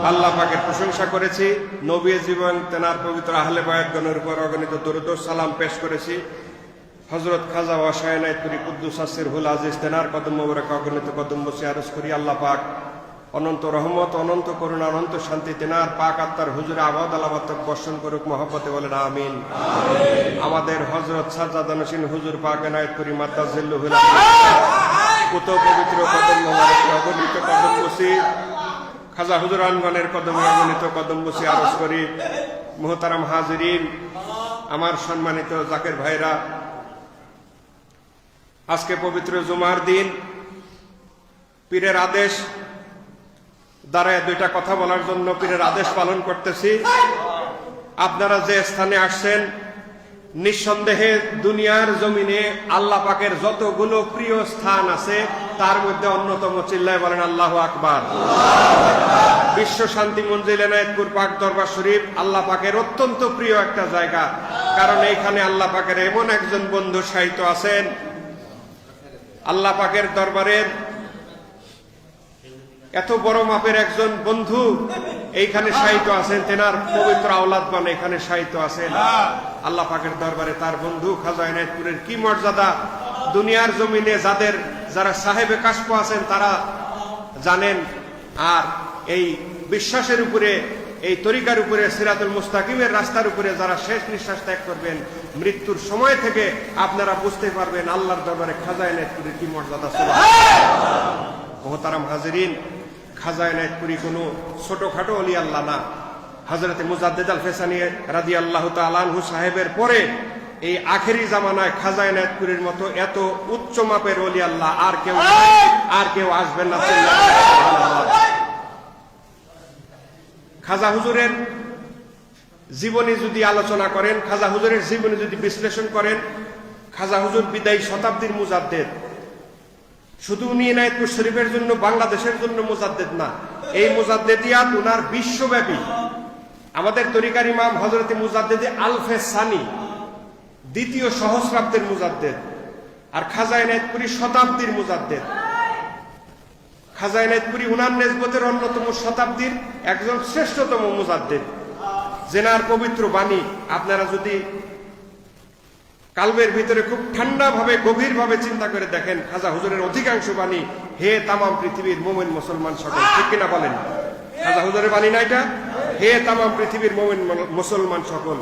আল্লাহ পাকের প্রশংসা করেছি, নবী জীবন তেনার পবিত্র আহলে বায়াতগণের উপর অগণিত দরুদ ও সালাম পেশ করেছি। হযরত খাজা ওয়াসা এনায়েতপুরী কুদ্দুস সিরহুল আজিজ তেনার কদম মোবারক অগণিত কদম বসে আরজ করি আল্লাহ পাক অনন্ত রহমত, অনন্ত করুণা, অনন্ত শান্তি তেনার পাক আত্মার হুজুরে আবাদ আলামত বর্ষণ করুক মহব্বতে বলেন আমিন। আমাদের হযরত সাজ্জাদানশীন হুজুর পাক এনায়েতপুরী মাদ্দাজিল্লুহুল কত পবিত্র কদম মোবারক অগণিত কদম বসি খাজা হুজুরানগণের কদমে অগণিত কদম বসি আরজ করি। মুহতারাম হাজিরিন, আমার সম্মানিত জাকের ভাইরা, আজকে পবিত্র জুমার দিন পীরের আদেশ দ্বারায় দুইটা কথা বলার জন্য পীরের আদেশ পালন করতেছি। আপনারা যে স্থানে আসছেন, নিঃসন্দেহে দুনিয়ার জমিনে আল্লাহ পাকের যতগুলো প্রিয় স্থান আছে তার মধ্যে অন্যতম, চিল্লায় বলেন আল্লাহু আকবার। বিশ্ব শান্তি মঞ্জিল এনায়েতপুর পাক দরবার শরীফ আল্লাহ পাকের অত্যন্ত প্রিয় একটা জায়গা, কারণ এইখানে আল্লাহ পাকের এমন একজন বন্ধু শায়িত আছেন। আল্লাহ পাকের দরবারের এত বড় মাপের একজন বন্ধু এইখানে শায়িত আছেন, তেনার পবিত্র আওলাদগণ এখানে শায়িত আছেন। আল্লাহ পাকের দরবারে তার বন্ধু খাজা এনায়েতপুরের কি মর্যাদা দুনিয়ার জমিনে যারা সাহেবে কাশফ আছেন তারা জানেন। আর এই বিশ্বাসের উপরে, এই তরিকার উপরে, সিরাতুল মুস্তাকিমের রাস্তার উপরে যারা শেষ নিঃশ্বাস ত্যাগ করবেন, মৃত্যুর সময় থেকে আপনারা বুঝতে পারবেন আল্লাহর দরবারে খাজা এনায়েতপুরের কি মর্যাদা। মুহতারাম হাজিরিন, খাজা এনায়েতপুরী কোনো ছোটখাটো অলি আল্লাহ না। হযরতে মুজাদ্দিদ আল ফেসানি রাদিয়াল্লাহু তাআলা আনহু সাহেবের পরে এই আখেরি জামানায় খাজা এনায়েতপুরীর মতো এত উচ্চ মাপের অলি আল্লাহ আর কেউ আসবেন না। খাজা হুজুরের জীবনী যদি আলোচনা করেন, খাজা হুজুরের জীবনী যদি বিশ্লেষণ করেন, খাজা হুজুর বিদায়ী শতাব্দীর মুজাদ্দিদ। শুধু উনি এনায়েতপুর শরীফের জন্য, বাংলাদেশের জন্য মুজাদ্দিদ না, এই মুজাদ্দিদিয়াত উনার বিশ্বব্যাপী। আমাদের তরিকার ইমাম হযরতে মুজাদ্দিদ আলফে সানি দ্বিতীয় সহস্রাব্দের মুজাদ্দিদ, আর খাজা এনায়েতপুরী শতাব্দীর মুজাদ্দিদ। খাজা এনায়েতপুরী উনার নিসবতের অন্যতম শতাব্দীর একজন শ্রেষ্ঠতম মুজাদ্দিদ, জেনার পবিত্র বাণী আপনারা যদি কালবের ভিতরে খুব ঠান্ডা ভাবে, গভীর ভাবে চিন্তা করে দেখেন, খাজা হুজুরের অধিকাংশ বাণী হে তামাম পৃথিবীর মুমিন মুসলমান সকল, ঠিক কিনা বলেন? খাজা হুজুরের বাণী না এটা? হে তামাম পৃথিবীর মুমিন মুসলমান সকল।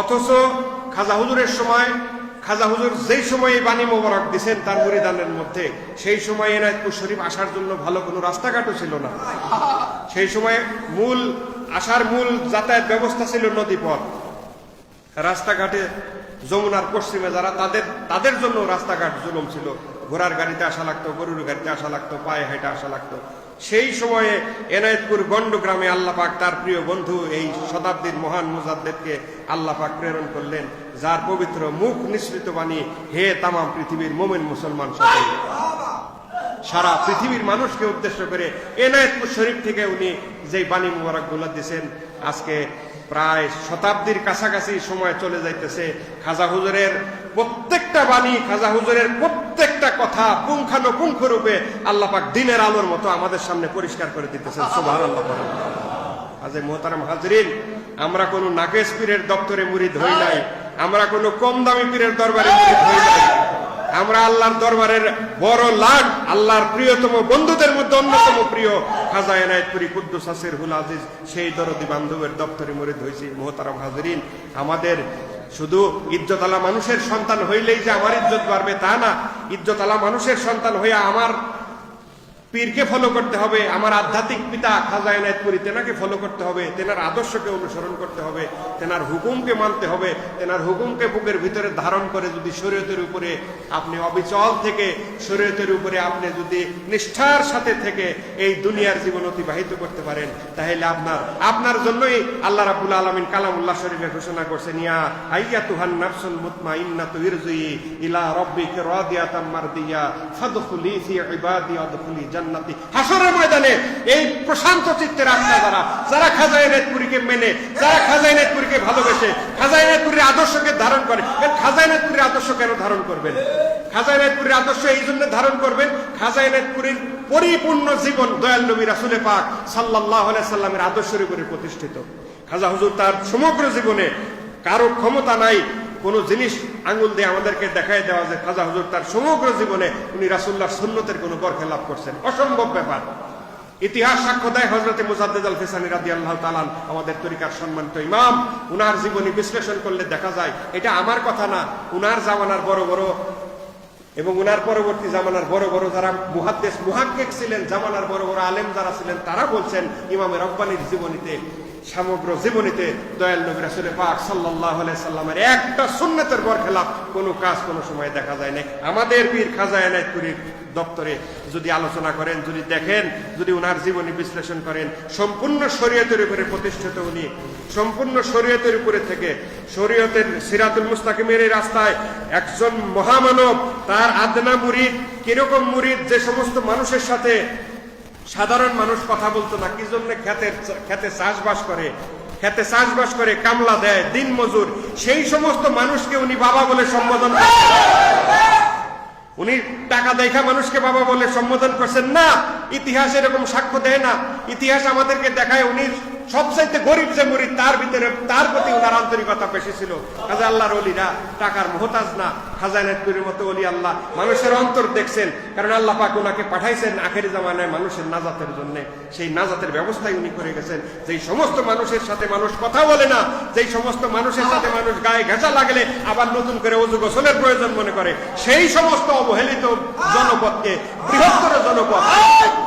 অথচ খাজা হুজুরের সময়, খাজা হুজুর যেই সময় এই বাণী মোবারক দিছেন তার মুরিদানের মধ্যে, সেই সময় এনায়েতপুর শরীফ আসার জন্য ভালো কোনো রাস্তাঘাটও ছিল না। সেই সময় মূল যাতায়াত ব্যবস্থা ছিল নদীপথ। রাস্তাঘাটে যমুনার পশ্চিমে যারা তাদের জন্য রাস্তাঘাট জুলুম ছিল। ঘোড়ার গাড়িতে আসা লাগতো, গরুর গাড়িতে আসা লাগতো, পায়ে হেঁটে আসা লাগতো। সেই সময়ে এনায়েতপুর গন্ড গ্রামে আল্লাহ পাক তার প্রিয় বন্ধু এই শতাব্দীর মহান মুজাদ্দিদকে আল্লাহ পাক প্রেরণ করলেন, যার পবিত্র মুখ নিঃসৃত বাণী হে তামাম পৃথিবীর মুমিন মুসলমান সকল। সারা পৃথিবীর মানুষকে উদ্দেশ্য করে এনায়েতপুর শরীফ থেকে উনি যে বাণী মুবারক গুলো দিয়েছেন, আজকে প্রায় শতাব্দীর কাছাকাছি সময় চলে যাইতেছে। খাজা হুজুরের প্রত্যেকটা বাণী, খাজা হুজুরের প্রত্যেকটা কথা পুঙ্খানুপুঙ্খ রূপে আল্লাহ পাক দিনের আলোর মতো আমাদের সামনে পরিষ্কার করে দিতেছেন। সুবহানাল্লাহ। আজ মুহতারাম হাজিরিন, আমরা কোনো নাকেশ পীরের দপ্তরে মুরিদ হই নাই, আমরা কোনো কম দামি পীরের দরবারে মুরিদ হই নাই, আমরা আল্লাহর দরবারের বড় লাট, আল্লাহর প্রিয়তম বন্ধুদের মধ্যে অন্যতম প্রিয় খাজা এনায়েতপুরী কুদ্দুস সিরহুল আজিজ সেই দরদি বান্ধবের দপ্তরে মুরিদ হয়েছি। মুহতারাম হাজিরিন, আমাদের শুধু ইজ্জতওয়ালা মানুষের সন্তান হইলেই যে আমার ইজ্জত বাড়বে তা না। ইজ্জতওয়ালা মানুষের সন্তান হইয়া আমার পীরকে ফলো করতে হবে, আমার আধ্যাত্মিক পিতা খাজা এনায়েতপুরী তেনাকে ফলো করতে হবে, তেনার আদর্শকে অনুসরণ করতে হবে, তেনার হুকুমকে মানতে হবে। তেনার হুকুমকে বুকের ভিতরে ধারণ করে যদি শরীয়তের উপরে আপনি অবিচল থেকে, শরীয়তের উপরে আপনি যদি নিষ্ঠার সাথে থেকে এই দুনিয়ার জীবন অতিবাহিত করতে পারেন, তাহলে আপনার জন্যই আল্লাহ রাব্বুল আলামিন কালামুল্লাহ শরীফে ঘোষণা করছেন, ইয়া আইয়াতুহান নাফসুল মুতমাইন্নাতু ইরজি ইলা রাব্বিকা রাদিয়াতাম মারদিয়া ফাদখুলি ফি ইবাদি ওয়াদখুলি জান্নাতি। হাসরের ময়দানে এই প্রশান্ত চিত্তের আত্মা যারা খাজা এনায়েতপুরীকে মেনে, যারা খাজা এনায়েতপুরীকে ভালোবেসে, খাজা এনায়েতপুরীর আদর্শকে ধারণ করে। খাজা এনায়েতপুরীর আদর্শ কেন ধারণ করবেন? খাজা এনায়েতপুরীর আদর্শ এই জন্য ধারণ করবেন, খাজা এনায়েতপুরীর পরিপূর্ণ জীবন দয়াল নবী রাসূলে পাক সাল্লাল্লাহু আলাইহি সাল্লামের আদর্শের উপরে প্রতিষ্ঠিত। খাজা হুজুর তার সমগ্র জীবনে কারো ক্ষমতা নাই কোনো জিনিস আঙ্গুল দিয়ে আমাদেরকে দেখায় দেওয়া যে খাজা হুজুর তার সমগ্র জীবনে উনি রাসূলুল্লাহর সুন্নতের কোনো বরখেলাপ করছেন, অসম্ভব ব্যাপার। ইতিহাস সাক্ষ্য দেয় হযরতে মুজাদ্দিদ আল ফিসানি রাদিয়াল্লাহু তাআলা আমাদের তরিকার সম্মানিত ইমাম, উনার জীবনী বিশ্লেষণ করলে দেখা যায়, এটা আমার কথা না, উনার জামানার বড় বড় এবং উনার পরবর্তী জামানার বড় বড় যারা মুহাদ্দিস মুহাক্কিক ছিলেন, জামানার বড় বড় আলেম যারা ছিলেন, তারা বলছেন ইমামে রব্বানির জীবনীতে, সমগ্র জীবনীতে দয়াল নবী রাসূল পাক সাল্লাল্লাহু আলাইহি সাল্লামের একটা সুন্নতের বরখেলাপ কোনো কাজ কোনো সময় দেখা যায় না। আমাদের পীর খাজা এনায়েতপুরীর দপ্তরে যদি আলোচনা করেন, যদি দেখেন, যদি উনার জীবনী বিশ্লেষণ করেন, সম্পূর্ণ শরীয়তের উপরে প্রতিষ্ঠিত উনি, সম্পূর্ণ শরীয়তের উপরে থেকে শরীয়তের সিরাতুল মুস্তাকিমের এই রাস্তায় একজন মহামানব, তার আদনা মুরিদ, কিরকম মুরিদ, যে সমস্ত মানুষের সাথে সাধারণ মানুষ কথা বলতো না, কি জন্য খেতে চাষবাস করে, খেতে চাষবাস করে কামলা দেয়, দিন মজুর, সেই সমস্ত মানুষকে উনি বাবা বলে সম্বোধন করেন। উনি টাকা দেখা মানুষকে বাবা বলে সম্বোধন করছেন না, ইতিহাস এরকম সাক্ষ্য দেয় না। ইতিহাস আমাদেরকে দেখায় উনি সবচাইতে গরিব যে মুরিদ, তার ভিতরে তার প্রতি উনার আন্তরিকতা বেশি ছিল। খাজা আল্লাহর ওলিরা টাকার মোহতাজ না, খাজা এনায়েতপুরীর মতো ওলি আল্লাহ মানুষের অন্তর দেখছেন, কারণ আল্লাহ পাক ওনাকে পাঠাইছেন আখেরি জামানায় মানুষের নাজাতের জন্য। সেই নাজাতের ব্যবস্থাই উনি করে গেছেন। যেই সমস্ত মানুষের সাথে মানুষ কথা বলে না, যেই সমস্ত মানুষের সাথে মানুষ গায়ে ঘেঁষা লাগলে আবার নতুন করে ওযু গোসলের প্রয়োজন মনে করে, সেই সমস্ত অবহেলিত জনপদকে, বৃহত্তর জনপদ,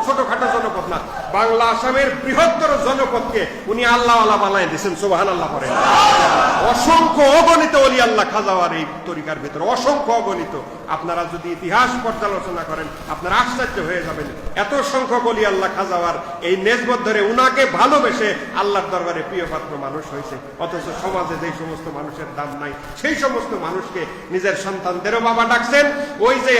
ছোটখাটো জনপদ না, বাংলা আসামের বৃহত্তর জনপদকে উনি আল্লাহওয়ালা বানায় দিয়েছেন। সুবহানাল্লাহ করেন। অসংখ্য অগণিত ওলি আল্লাহ খাজাওয়ার এই তরিকার ভিতরে, অসংখ্য অগণিত। আপনারা যদি ইতিহাস পর্যালোচনা করেন আপনারা আশ্চর্য হয়ে যাবেন, এত সংখ্যক ওলি আল্লাহ খাজাওয়ার এই নেসবত ধরে উনাকে ভালোবেসে আল্লাহর দরবারে প্রিয় পাত্র মানুষ হয়েছে। অথচ সমাজে যেই সমস্ত মানুষের দাম নাই, সেই সমস্ত মানুষকে নিজের সন্তানদেরও বাবা ডাকছেন। ওই যে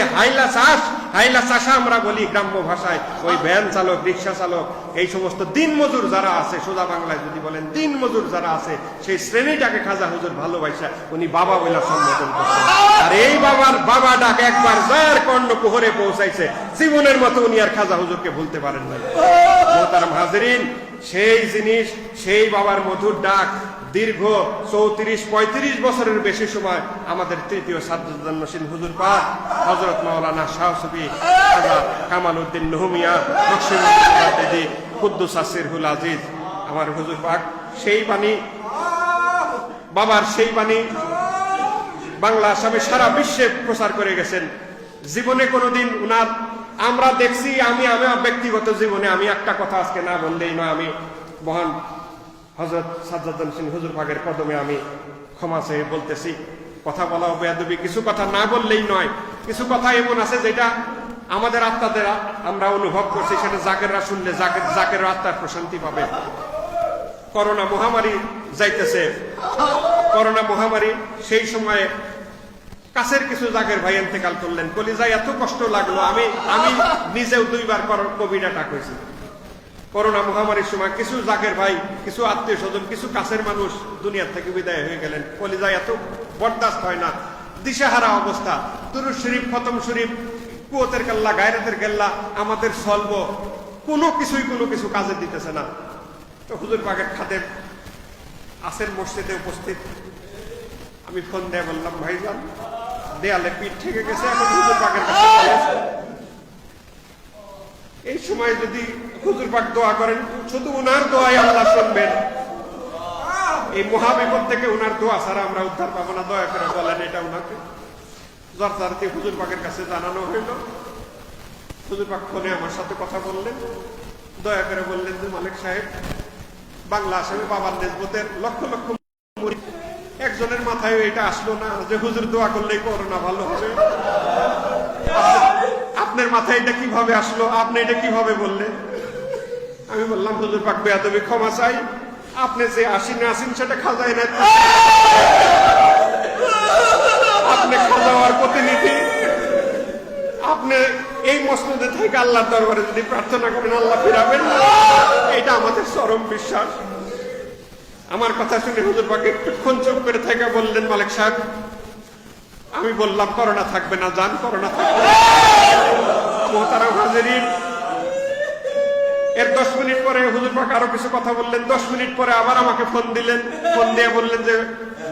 হাইলা চাষা আমরা বলি গ্রাম্য ভাষায়, ওই ভ্যান চালক, রিক্সা চালক, এই সমস্ত দিন মজুর যারা আছে, সোজা বাংলায় যদি বলেন দিন মজুর যারা আছে, সেই শ্রেণীটাকে খাজা হুজুর ভালোবাসা উনি বাবা বলে সম্বোধন করছেন। আর এই বাবার বাবা ডাক একবার যার কর্ণকুহরে পৌঁছাইছে, জীবনের মতো উনি আর খাজা হুজুরকে ভুলতে পারেন নাই। মোহতারাম হাজেরিন, সেই জিনিস, সেই বাবার মধুর ডাক দীর্ঘ 34-35 বছরের বেশি সময় আমাদের তৃতীয় সাজ্জাদান নসীন হুজুর পাক হযরত মাওলানা শাহ সুফি খাজা কামাল উদ্দিন নহমিয়া নকশবন্দি কুদ্দুস সিরহুল আজিজ, আমার হুজুর পাক সেই বাণী, বাবার সেই বাণী বাংলা আসামে সারা বিশ্বে প্রচার করে গেছেন। জীবনে কোনোদিন উনার আমরা দেখছি, আমি ব্যক্তিগত জীবনে আমি একটা কথা আজকে না বললেই নয়, আমি মহান হযরত সাজ্জাদান নসীন হুজুর পাকের কদমে আমি ক্ষমা চেয়ে বলতেছি, কথা বলাও বেয়াদবি, কিছু কথা না বললেই নয়। কিছু কথা এমন আছে যেটা আমাদের আত্মাদের আমরা অনুভব করছি, সেটা জাকেররা শুনলে জাকের আত্মার প্রশান্তি পাবে। করোনা মহামারী যাইতেছে, করোনা মহামারী, সেই সময়ে কাছের কিছু জাকের ভাই ইন্তেকাল করলেন, কলিজায় এত কষ্ট লাগলো। আমি নিজেও 2 বার কোভিড অ্যাটাক হয়েছে। করোনা মহামারীর সময় কিছু জাকের ভাই, কিছু আত্মীয় স্বজন, কিছু কাছের মানুষ দুনিয়ার থেকে বিদায় হয়ে গেলেন। কলিজায় এত বরদাস্ত হয় না, দিশাহারা অবস্থা। দুরূদ শরীফ, খতম শরীফ, কুওয়াতের কেল্লা, গায়রাতের কেল্লা আমাদের চলবো, কোনো কিছু কাজে দিতেছে না। তো হুজুর পাকের খাদেম আসেন মসজিদে উপস্থিত। আমি ফোন দিয়ে বললাম, ভাইজান দেয়ালে পিঠ থেকে গেছে, এখন হুজুর পাকের কাছে এই সময় যদি হুজুর পাক দোয়া করেন, শুধু উনার দোয়াই আল্লাহ শুনবেন। এই মহাবিপদ থেকে উনার দোয়া ছাড়া আমরা উদ্ধার পাবো না। দয়া করে বলেন এটা উনাকে। যথারীতি হুজুর পাকের কাছে জানানো হইল। হুজুর পাক ফোনে আমার সাথে কথা বললেন, দয়া করে বললেন যে মালিক সাহেব, বাংলা আসামে বাবার নেসবতের লক্ষ লক্ষ মুরিদ, একজনের মাথায় এটা আসলো না যে হুজুর দোয়া করলেই করোনা ভালো হবে। আপনার মাথায় এটা কিভাবে আসলো, আপনি এটা কিভাবে বললেন? আমি বললাম, হুজুর পাক বেয়াদবি, ক্ষমা চাই, আপনি যে আসেন সেটা খাজায় না, আপনি খাজাওয়ার প্রতিনিধি, আপনি এই মসনদে থেকে আল্লাহর দরবারে যদি প্রার্থনা করেন আল্লাহ ফিরাবেন না, এটা আমাদের চরম বিশ্বাস। আমার কথা শুনে হুজুর পাক একটুক্ষণ চুপ করে থেকে বললেন, মালিক সাহেব, আমি বললাম করোনা থাকবে না, জান করোনা থাকবে না। মোহতারাম হাজেরিন, এর 10 মিনিট পরে হুজুর পাক আরো কিছু কথা বললেন। 10 মিনিট পরে আবার আমাকে ফোন দিলেন। ফোন দিয়ে বললেন যে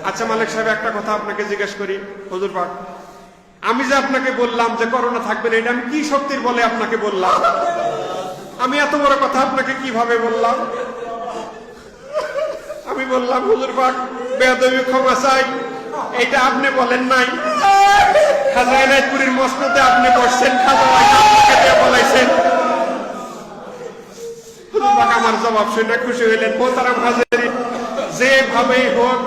আচ্ছা মালিক সাহেব, একটা কথা আপনাকে জিজ্ঞেস করি। হুজুর পাক, আমি যে আপনাকে বললাম যে করোনা থাকবে না, এটা আমি কি শক্তির বলে আপনাকে বললাম? আমি এত বড় কথা আপনাকে কিভাবে বললাম? আমি বললাম হুজুর পাক, বেয়াদবি ক্ষমা চাই, এটা আপনি বলেন নাই। খাজা এনায়েতপুরীর মসনদে আপনি বসছেন, খাজা আপনাকে দিয়ে বলাইছেন। হুজুর পাক আমার জবাব শুনে খুশি হইলেন। মোহতারাম হাজিরিন, যেভাবেই হোক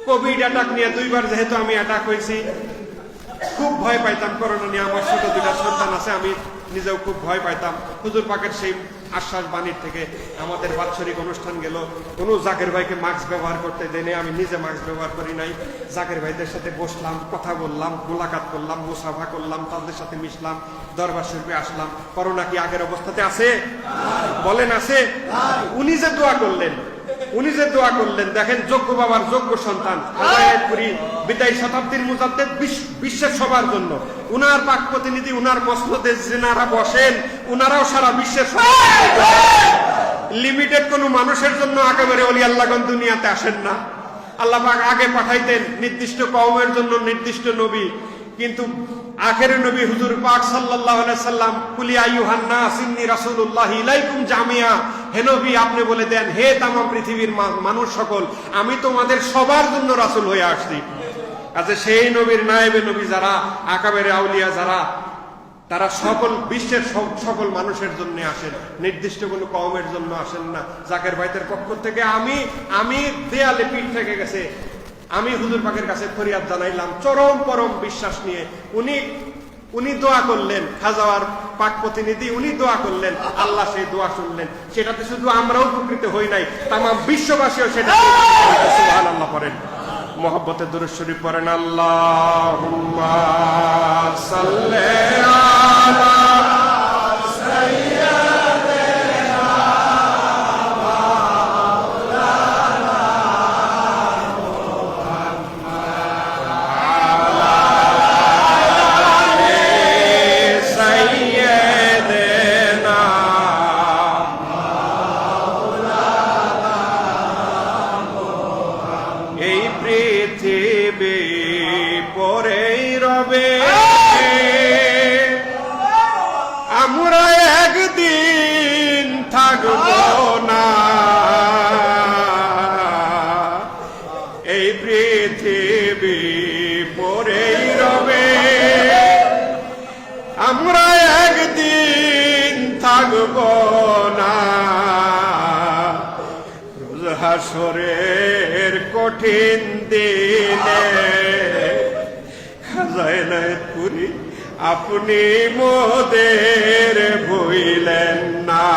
কোভিড অ্যাটাক নিয়ে 2 বার যেহেতু আমি অ্যাটাক হয়েছি, খুব ভয় পাইতাম করোনা নিয়ে। আমার ছোট 2টা সন্তান আছে, আমি নিজেও খুব ভয় পাইতাম। হুজুর পাকের সেই আশ্বাস বাণীর থেকে আমাদের বাৎসরিক অনুষ্ঠান গেল, কোনো জাকের ভাইকে মাস্ক ব্যবহার করতে দেয়নি। আমি নিজে মাস্ক ব্যবহার করি নাই। জাকের ভাইদের সাথে বসলাম, কথা বললাম, মোলাকাত করলাম, মুসাফা করলাম, তাদের সাথে মিশলাম, দরবার শরীফে আসলাম। করোনা কি আগের অবস্থাতে আছে? বলেন আছে? উনি যে দোয়া করলেন, দেখেন যোগ্য বাবার যোগ্য সন্তান খাজা এনায়েতপুরী, বিদায়ী শতাব্দীর মুজাদ্দেদ, বিশ্বের সবার জন্য। উনার পাক প্রতিনিধি, উনার মসনদে যারা বসেন, উনারাও সারা বিশ্বের লিমিটেড কোন মানুষের জন্য একেবারে ওলি আল্লাহগণ দুনিয়াতে আসেন না। আল্লাহ পাক আগে পাঠাইতেন নির্দিষ্ট কওমের জন্য নির্দিষ্ট নবী, কিন্তু আখেরের নবী হুজুর পাক সাল্লাল্লাহু আলাইহি সাল্লাম, কুলি আইয়ুহান নাস ইন্নী রাসূলুল্লাহ ইলাইকুম জামিয়া, হে নবী আপনি বলে দেন, হে তামাম পৃথিবীর মানুষ সকল, আমি তোমাদের সবার জন্য রাসূল হয়ে আসছি। আচ্ছা, সেই নবীর নায়েবে নবী যারা, আকাবেরে আউলিয়া যারা, তারা সকল বিশ্বের সকল মানুষের জন্য আসেন, নির্দিষ্ট কোনো কওমের জন্য আসেন না। জাকের ভাইদের পক্ষ থেকে আমি দেয়ালে পিঠ থেকে গেছে, আমি হুজুর পাকের কাছে ফরিয়াদ জানাইলাম চরম পরম বিশ্বাস নিয়ে। উনি দোয়া করলেন, খাজাওয়ার পাক প্রতিনিধি, উনি দোয়া করলেন, আল্লাহ সেই দোয়া শুনলেন। সেটাতে শুধু আমরাও উপকৃত হই নাই, তামাম বিশ্ববাসীও সেটা। সুবহানাল্লাহ পড়েন, মোহাব্বতে দুরূদ শরীফ পড়েন। আল্লাহুম্মা সাল্লি আলা হাসরের কঠিন দিনে খাজা এনায়েতপুরী আপনি মোদের ভুইলেন না।